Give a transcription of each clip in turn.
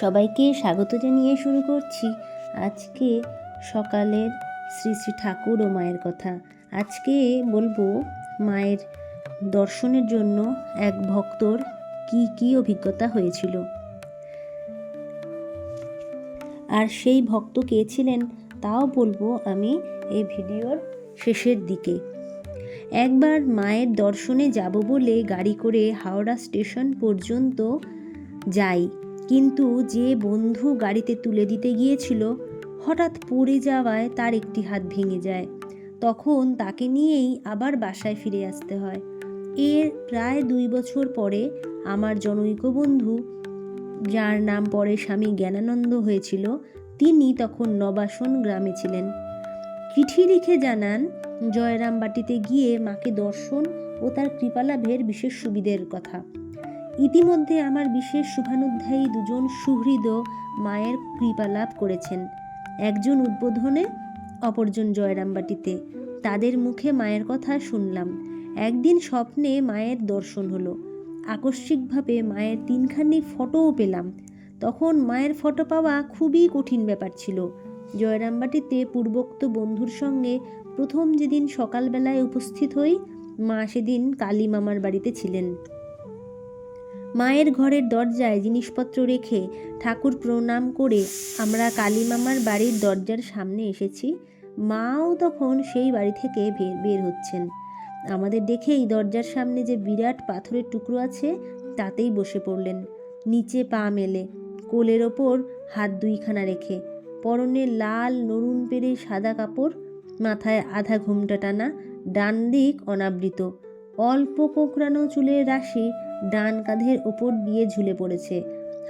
সবাইকে স্বাগত জানিয়ে শুরু করছি আজকে সকালের শ্রী শ্রী ঠাকুর ও মায়ের কথা। আজকে বলবো মায়ের দর্শনের জন্য এক ভক্তর কি অভিজ্ঞতা হয়েছিল, আর সেই ভক্ত কে ছিলেন তাও বলবো আমি এই ভিডিওর শেষের দিকে। একবার মায়ের দর্শনে যাব বলে গাড়ি করে হাওড়া স্টেশন পর্যন্ত যাই, কিন্তু যে বন্ধু গাড়িতে তুলে দিতে গিয়েছিল হঠাৎ পড়ে যাওয়ায় তার একটি হাত ভেঙে যায়। তখন তাকে নিয়েই আবার বাসায় ফিরে আসতে হয়। এর প্রায় 2 বছর পরে আমার জনৈক বন্ধু, যার নাম পরে স্বামী জ্ঞানানন্দ হয়েছিল, তিনি তখন নবাসন গ্রামে ছিলেন। চিঠি লিখে জানান জয়রামবাটিতে গিয়ে মাকে দর্শন ও তার কৃপালাভের বিশেষ সুবিধের কথা। ইতিমধ্যে আমার বিশেষ শুভানুধ্যায়ী 2 জন সুহৃদ মায়ের কৃপালাভ করেছেন, একজন উদ্বোধনে, অপরজন জয়রামবাটিতে। তাদের মুখে মায়ের কথা শুনলাম। একদিন স্বপ্নে মায়ের দর্শন হলো। আকস্মিকভাবে মায়ের 3খানি ফটোও পেলাম। তখন মায়ের ফটো পাওয়া খুবই কঠিন ব্যাপার ছিল। জয়রামবাটিতে পূর্বোক্ত বন্ধুর সঙ্গে প্রথম যেদিন সকালবেলায় উপস্থিত হই, মা সেদিন কালী মামার বাড়িতে ছিলেন। মায়ের ঘরের দরজায় জিনিসপত্র রেখে ঠাকুর প্রণাম করে আমরা কালী মামার বাড়ির দরজার সামনে এসেছি। মাও তখন সেই বাড়ি থেকে বের হচ্ছেন। আমাদের দেখেই দরজার সামনে যে বিরাট পাথরের টুকরো আছে তাতেই বসে পড়লেন, নিচে পা মেলে, কোলের ওপর হাত 2খানা রেখে, পরনে লাল নরুন পেরে সাদা কাপড়, মাথায় আধা ঘোমটা টানা, ডান দিক অনাবৃত, অল্প কোঁকড়ানো চুলের রাশি ডান কাঁধের ওপর দিয়ে ঝুলে পড়েছে,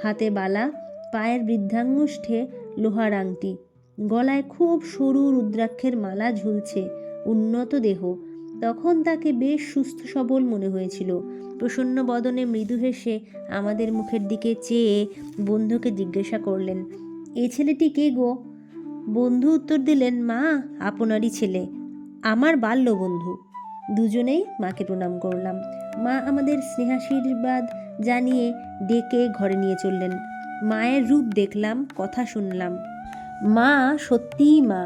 হাতে বালা, পায়ের বৃদ্ধাঙ্গুষ্ঠে লোহার আংটি, গলায় খুব সরু রুদ্রাক্ষের মালা ঝুলছে, উন্নত দেহ। তখন তাকে বেশ সুস্থ সবল মনে হয়েছিল। প্রসন্ন বদনে মৃদু হেসে আমাদের মুখের দিকে চেয়ে বন্ধুকে জিজ্ঞাসা করলেন, এ ছেলেটি কে গো? বন্ধু উত্তর দিলেন, মা, আপনারই ছেলে, আমার বাল্য বন্ধু। দুজনেই মাকে প্রণাম করলাম। মা আমাদের স্নেহাশীর্বাদ জানিয়ে ডেকে ঘরে নিয়ে চললেন। মায়ের রূপ দেখলাম, কথা শুনলাম। মা সত্যিই মা।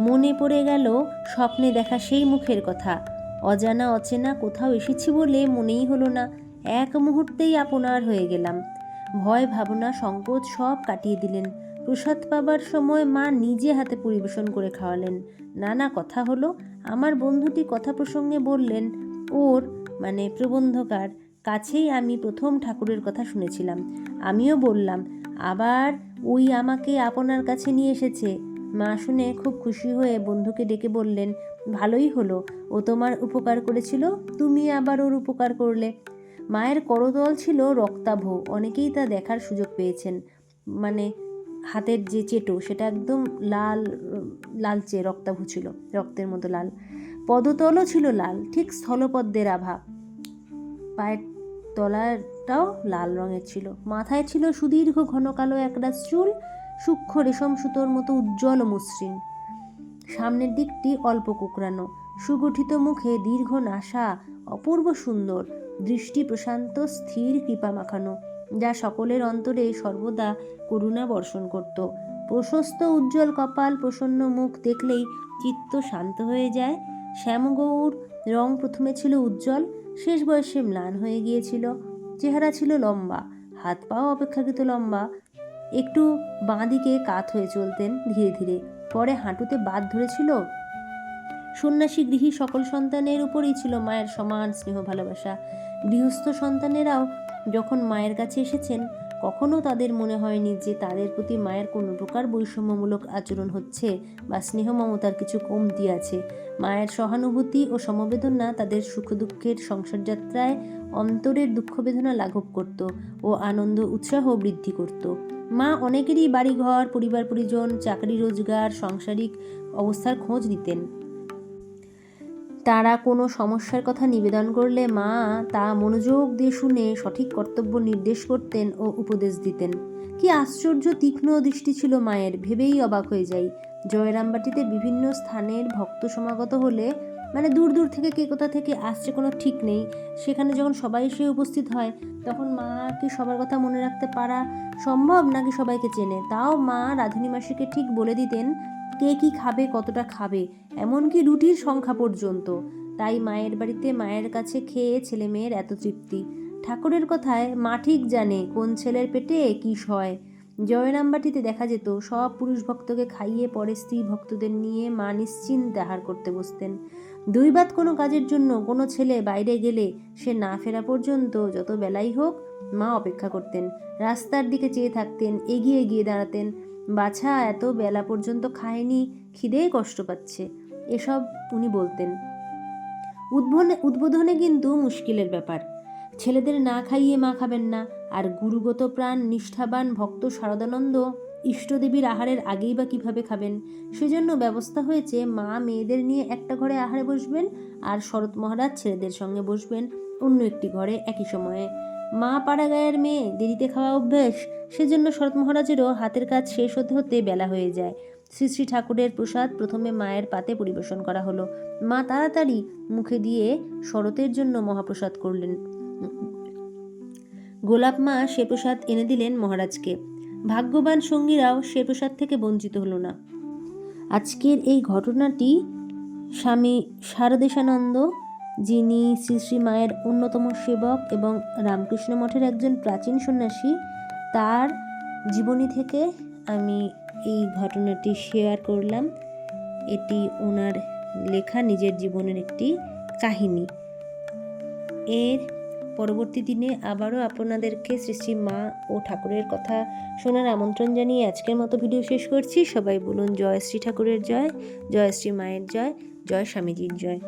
মনে পড়ে গেল স্বপ্নে দেখা সেই মুখের কথা। অজানা অচেনা কোথাও এসেছি বলে মনেই হলো না। এক মুহূর্তেই আপনার হয়ে গেলাম। ভয় ভাবনা সংকোচ সব কাটিয়ে দিলেন। প্রসাদ পাবার সময় মা নিজে হাতে পরিবেশন করে খাওয়ালেন। নানা কথা হলো। আমার বন্ধুটি কথা প্রসঙ্গে বললেন, ওর মানে প্রবন্ধকার কাছেই আমি প্রথম ঠাকুরের কথা শুনেছিলাম। আমিও বললাম, আবার ওই আমাকে আপনার কাছে নিয়ে এসেছে। মা শুনে খুব খুশি হয়ে বন্ধুকে ডেকে বললেন, ভালোই হলো, ও তোমার উপকার করেছিল, তুমি আবার ওর উপকার করলে। মায়ের করতল ছিল রক্তাভ, অনেকেই তা দেখার সুযোগ পেয়েছেন। মানে হাতের যে চেটো সেটা একদম লাল, লালচে রক্তাভ ছিল, রক্তের মতো লাল। পদতলও ছিল লাল, ঠিক স্থলপদ্মের আভা। পায়ের তলাটাও লাল রঙের ছিল। মাথায় ছিল সুদীর্ঘ ঘন কালো একরাশ চুল, সূক্ষ্ম রেশম সুতোর মতো উজ্জ্বল ও মসৃণ। সামনের দিকটি অল্প কোঁকড়ানো। সুগঠিত মুখে দীর্ঘ নাসা, অপূর্ব সুন্দর, দৃষ্টি প্রশান্ত, স্থির, কৃপা মাখানো, যা সকলের অন্তরে সর্বদা করুণা বর্ষণ করত। প্রশস্ত উজ্জ্বল কপাল, প্রসন্ন মুখ দেখলেই চিত্ত শান্ত হয়ে যায়। শ্যামগৌর রং প্রথমে ছিল উজ্জ্বল, শেষ বয়সে ম্লান হয়ে গিয়েছিল। চেহারা ছিল লম্বা, হাত পাও অপেক্ষাকৃত লম্বা। একটু বাঁ দিকে কাত হয়ে চলতেন ধীরে ধীরে, পরে হাঁটুতে বাত ধরেছিল। সন্ন্যাসী গৃহী সকল সন্তানের উপরেই ছিল মায়ের সমান স্নেহ ভালোবাসা। গৃহস্থ সন্তানেরাও যখন মায়ের কাছে এসেছেন, কখনো তাদের মনে হয়নি যে তাদের প্রতি মায়ের কোনো প্রকার বৈষম্যমূলক আচরণ হচ্ছে বা স্নেহ মমতার কিছু কমতি আছে। মায়ের সহানুভূতি ও সমবেদনা তাদের সুখ দুঃখের সংসারযাত্রায় অন্তরের দুঃখ বেদনা লাঘব করত ও আনন্দ উৎসাহ বৃদ্ধি করত। মা অনেকেরই বাড়িঘর, পরিবার পরিজন, চাকরি রোজগার, সাংসারিক অবস্থার খোঁজ দিতেন। তারা কোনো সমস্যার কথা নিবেদন করলে মা তা মনোযোগ দিয়ে শুনে সঠিক কর্তব্য নির্দেশ করতেন ও উপদেশ দিতেন। কি আশ্চর্য তীক্ষ্ণ দৃষ্টি ছিল মায়ের, ভেবেই অবাক হয়ে যাই। জয়রামবাটিতে বিভিন্ন স্থানের ভক্ত সমাগত হলে মানে দূর দূর থেকে কে কোথা থেকে আসছে কোনো ঠিক নেই। সেখানে যখন সবাই এসে উপস্থিত হয় তখন মা কি সবার কথা মনে রাখতে পারা সম্ভব নাকি সবাইকে চেনে? তাও মা রাঁধুনি মাসিকে ঠিক বলে দিতেন কে কী খাবে, কতটা খাবে, এমনকি রুটির সংখ্যা পর্যন্ত। তাই মায়ের বাড়িতে মায়ের কাছে খেয়ে ছেলে মেয়ের এত তৃপ্তি। ঠাকুরের কথায় মা ঠিক জানে কোন ছেলের পেটে কী সয়। জয়রামবাটিতে দেখা যেত সব পুরুষ ভক্তকে খাইয়ে পরে স্ত্রী ভক্তদের নিয়ে মা নিশ্চিন্তে আহার করতে বসতেন। দুই বাত কোনো কাজের জন্য কোনো ছেলে বাইরে গেলে সে না ফেরা পর্যন্ত যত বেলাই হোক মা অপেক্ষা করতেন, রাস্তার দিকে চেয়ে থাকতেন, এগিয়ে গিয়ে দাঁড়াতেন, বাছা এত বেলা পর্যন্ত খায়নি, খিদেই কষ্ট পাচ্ছে, এসব উনি বলতেন। উদ্বোধনে কিন্তু মুশকিলের ব্যাপার। ছেলেদের না খাইয়ে মা খাবেন না, আর গুরুগত প্রাণ নিষ্ঠাবান ভক্ত শারদানন্দ ইষ্টদেবীর আহারের আগেই বা কীভাবে খাবেন? সেজন্য ব্যবস্থা হয়েছে মা মেয়েদের নিয়ে একটা ঘরে আহারে বসবেন, আর শরৎ মহারাজ ছেলেদের সঙ্গে বসবেন অন্য একটি ঘরে একই সময়ে। মা পাড়াগাঁয়ের মেয়ে, দেরিতে খাওয়া অভ্যেস, সেজন্য শরৎ মহারাজেরও হাতের কাজ শেষ হতে হতে বেলা হয়ে যায়। শ্রী শ্রী ঠাকুরের প্রসাদ প্রথমে মায়ের পাতে পরিবেশন করা হলো। মা তাড়াতাড়ি মুখে দিয়ে শরতের জন্য মহাপ্রসাদ করলেন। গোলাপ মা সে প্রসাদ এনে দিলেন মহারাজকে। ভাগ্যবান সঙ্গীরাও সে প্রসাদ থেকে বঞ্চিত হলো না। আজকের এই ঘটনাটি স্বামী শারদেশানন্দ, যিনি শ্রী শ্রী মায়ের অন্যতম সেবক এবং রামকৃষ্ণ মঠের একজন প্রাচীন সন্ন্যাসী, তার জীবনী থেকে আমি এই ঘটনাটি শেয়ার করলাম। এটি ওনার লেখা নিজের জীবনের একটি কাহিনী। এর পরবর্তী দিনে আবারও আপনাদেরকে শ্রী শ্রী মা ও ঠাকুরের কথা শোনার আমন্ত্রণ জানিয়ে আজকের মতো ভিডিও শেষ করছি। সবাই বলুন জয় শ্রী ঠাকুরের জয়, জয় শ্রী মায়ের জয়, জয় স্বামীজির জয়।